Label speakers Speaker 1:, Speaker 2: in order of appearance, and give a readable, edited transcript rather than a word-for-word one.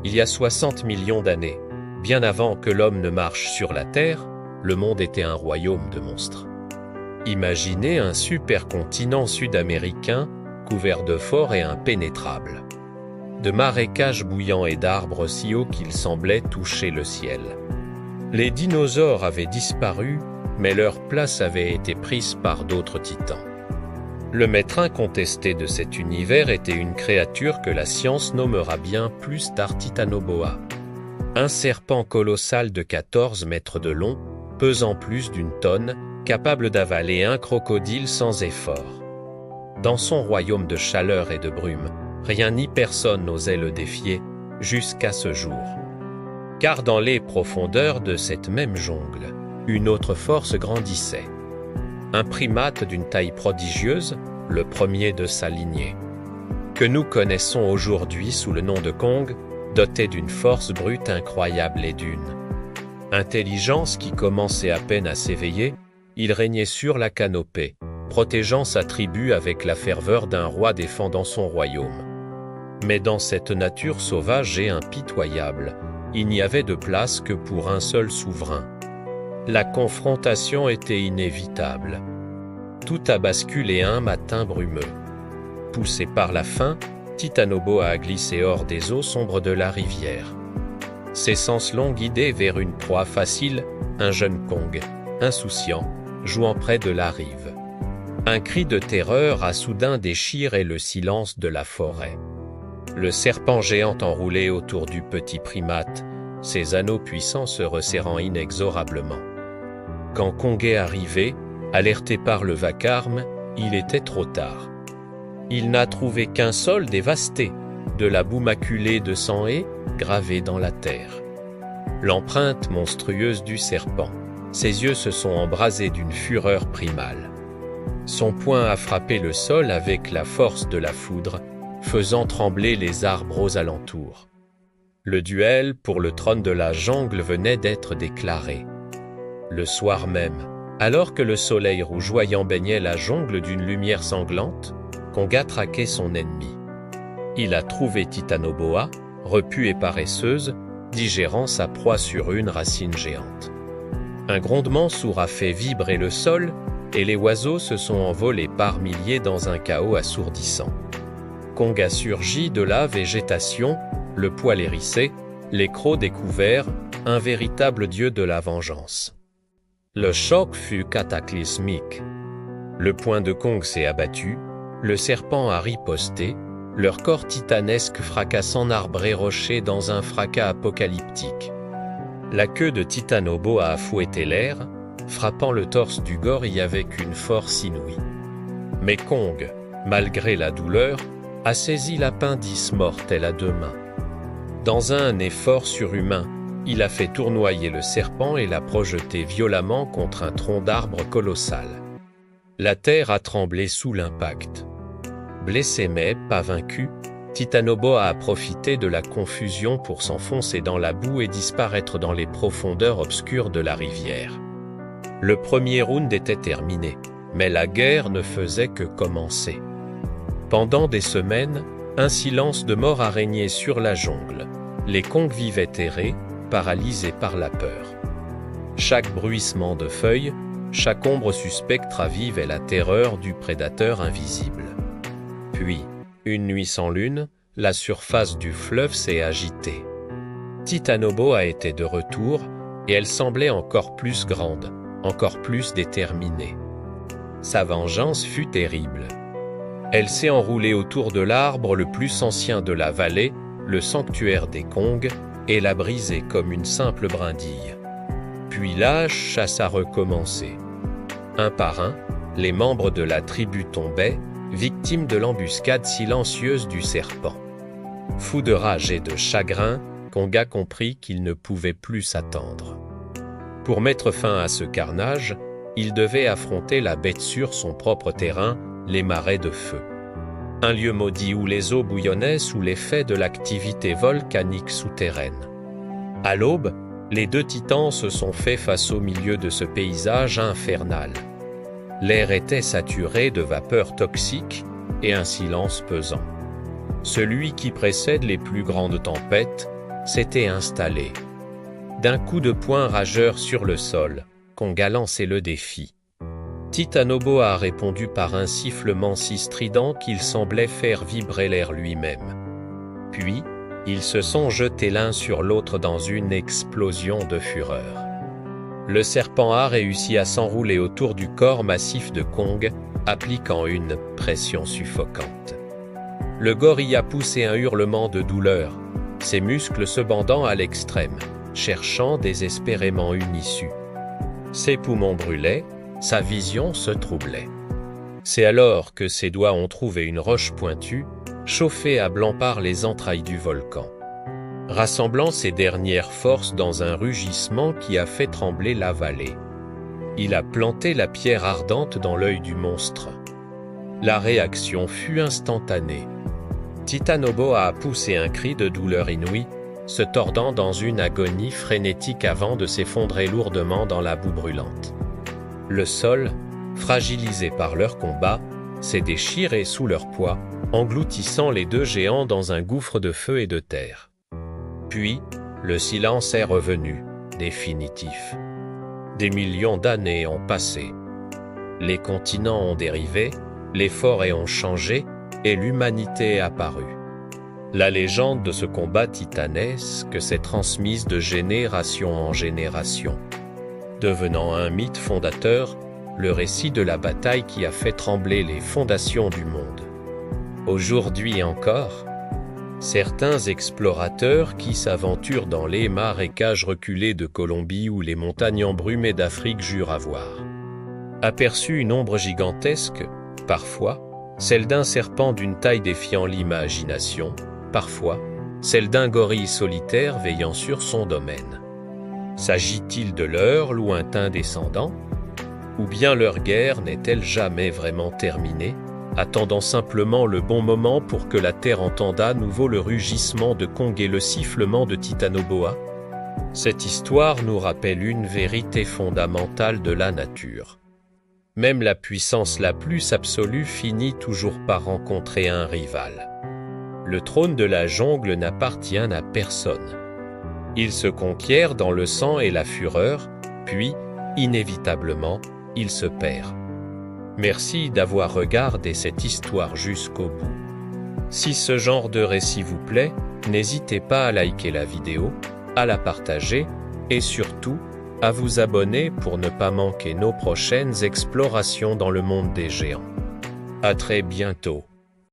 Speaker 1: Il y a 60 millions d'années, bien avant que l'homme ne marche sur la Terre, le monde était un royaume de monstres. Imaginez un supercontinent sud-américain couvert de forts et impénétrables, de marécages bouillants et d'arbres si hauts qu'ils semblaient toucher le ciel. Les dinosaures avaient disparu, mais leur place avait été prise par d'autres titans. Le maître incontesté de cet univers était une créature que la science nommera bien plus tard Titanoboa. Un serpent colossal de 14 mètres de long, pesant plus d'une tonne, capable d'avaler un crocodile sans effort. Dans son royaume de chaleur et de brume, rien ni personne n'osait le défier, jusqu'à ce jour. Car dans les profondeurs de cette même jungle, une autre force grandissait. Un primate d'une taille prodigieuse, le premier de sa lignée, que nous connaissons aujourd'hui sous le nom de Kong, doté d'une force brute incroyable et d'une intelligence qui commençait à peine à s'éveiller. Il régnait sur la canopée, protégeant sa tribu avec la ferveur d'un roi défendant son royaume. Mais dans cette nature sauvage et impitoyable, il n'y avait de place que pour un seul souverain. La confrontation était inévitable. Tout a basculé un matin brumeux. Poussé par la faim, Titanoboa a glissé hors des eaux sombres de la rivière. Ses sens l'ont guidé vers une proie facile, un jeune Kong, insouciant, jouant près de la rive. Un cri de terreur a soudain déchiré le silence de la forêt. Le serpent géant enroulé autour du petit primate, ses anneaux puissants se resserrant inexorablement. Quand Kong est arrivé, alerté par le vacarme, il était trop tard. Il n'a trouvé qu'un sol dévasté, de la boue maculée de sang et gravée dans la terre. L'empreinte monstrueuse du serpent. Ses yeux se sont embrasés d'une fureur primale. Son poing a frappé le sol avec la force de la foudre, faisant trembler les arbres aux alentours. Le duel pour le trône de la jungle venait d'être déclaré. Le soir même, alors que le soleil rougeoyant baignait la jungle d'une lumière sanglante, Kong a traqué son ennemi. Il a trouvé Titanoboa, repue et paresseuse, digérant sa proie sur une racine géante. Un grondement sourd a fait vibrer le sol, et les oiseaux se sont envolés par milliers dans un chaos assourdissant. Kong a surgi de la végétation, le poil hérissé, les crocs découverts, un véritable dieu de la vengeance. Le choc fut cataclysmique. Le poing de Kong s'est abattu, le serpent a riposté, leur corps titanesque fracassant arbres et rochers dans un fracas apocalyptique. La queue de Titanoboa a fouetté l'air, frappant le torse du gorille avec une force inouïe. Mais Kong, malgré la douleur, a saisi l'appendice mortel à deux mains. Dans un effort surhumain, il a fait tournoyer le serpent et l'a projeté violemment contre un tronc d'arbre colossal. La terre a tremblé sous l'impact. Blessé mais pas vaincu, Titanoboa a profité de la confusion pour s'enfoncer dans la boue et disparaître dans les profondeurs obscures de la rivière. Le premier round était terminé, mais la guerre ne faisait que commencer. Pendant des semaines, un silence de mort a régné sur la jungle. Les Kong vivaient terrés, paralysés par la peur. Chaque bruissement de feuilles, chaque ombre suspecte ravivait la terreur du prédateur invisible. Puis, une nuit sans lune, la surface du fleuve s'est agitée. Titanoboa était de retour, et elle semblait encore plus grande, encore plus déterminée. Sa vengeance fut terrible. Elle s'est enroulée autour de l'arbre le plus ancien de la vallée, le sanctuaire des Kong, et l'a brisé comme une simple brindille. Puis la chasse a recommencé. Un par un, les membres de la tribu tombaient, victimes de l'embuscade silencieuse du serpent. Fou de rage et de chagrin, Kong a compris qu'il ne pouvait plus s'attendre. Pour mettre fin à ce carnage, il devait affronter la bête sur son propre terrain, les marais de feu. Un lieu maudit où les eaux bouillonnaient sous l'effet de l'activité volcanique souterraine. À l'aube, les deux titans se sont faits face au milieu de ce paysage infernal. L'air était saturé de vapeurs toxiques et un silence pesant. Celui qui précède les plus grandes tempêtes, s'était installé. D'un coup de poing rageur sur le sol, Konga lançait le défi. Titanoboa a répondu par un sifflement si strident qu'il semblait faire vibrer l'air lui-même. Puis, ils se sont jetés l'un sur l'autre dans une explosion de fureur. Le serpent a réussi à s'enrouler autour du corps massif de Kong, appliquant une pression suffocante. Le gorille a poussé un hurlement de douleur, ses muscles se bandant à l'extrême, cherchant désespérément une issue. Ses poumons brûlaient, sa vision se troublait. C'est alors que ses doigts ont trouvé une roche pointue, chauffée à blanc par les entrailles du volcan. Rassemblant ses dernières forces dans un rugissement qui a fait trembler la vallée, il a planté la pierre ardente dans l'œil du monstre. La réaction fut instantanée. Titanoboa a poussé un cri de douleur inouïe, se tordant dans une agonie frénétique avant de s'effondrer lourdement dans la boue brûlante. Le sol, fragilisé par leur combat, s'est déchiré sous leur poids, engloutissant les deux géants dans un gouffre de feu et de terre. Puis, le silence est revenu, définitif. Des millions d'années ont passé. Les continents ont dérivé, les forêts ont changé et l'humanité est apparue. La légende de ce combat titanesque s'est transmise de génération en génération, devenant un mythe fondateur, le récit de la bataille qui a fait trembler les fondations du monde. Aujourd'hui encore, certains explorateurs qui s'aventurent dans les marécages reculés de Colombie ou les montagnes embrumées d'Afrique jurent avoir aperçu une ombre gigantesque, parfois celle d'un serpent d'une taille défiant l'imagination, parfois celle d'un gorille solitaire veillant sur son domaine. S'agit-il de leur lointain descendant? Ou bien leur guerre n'est-elle jamais vraiment terminée, attendant simplement le bon moment pour que la terre entende à nouveau le rugissement de Kong et le sifflement de Titanoboa? Cette histoire nous rappelle une vérité fondamentale de la nature. Même la puissance la plus absolue finit toujours par rencontrer un rival. Le trône de la jungle n'appartient à personne. Il se conquiert dans le sang et la fureur, puis, inévitablement, il se perd. Merci d'avoir regardé cette histoire jusqu'au bout. Si ce genre de récit vous plaît, n'hésitez pas à liker la vidéo, à la partager et surtout à vous abonner pour ne pas manquer nos prochaines explorations dans le monde des géants. À très bientôt.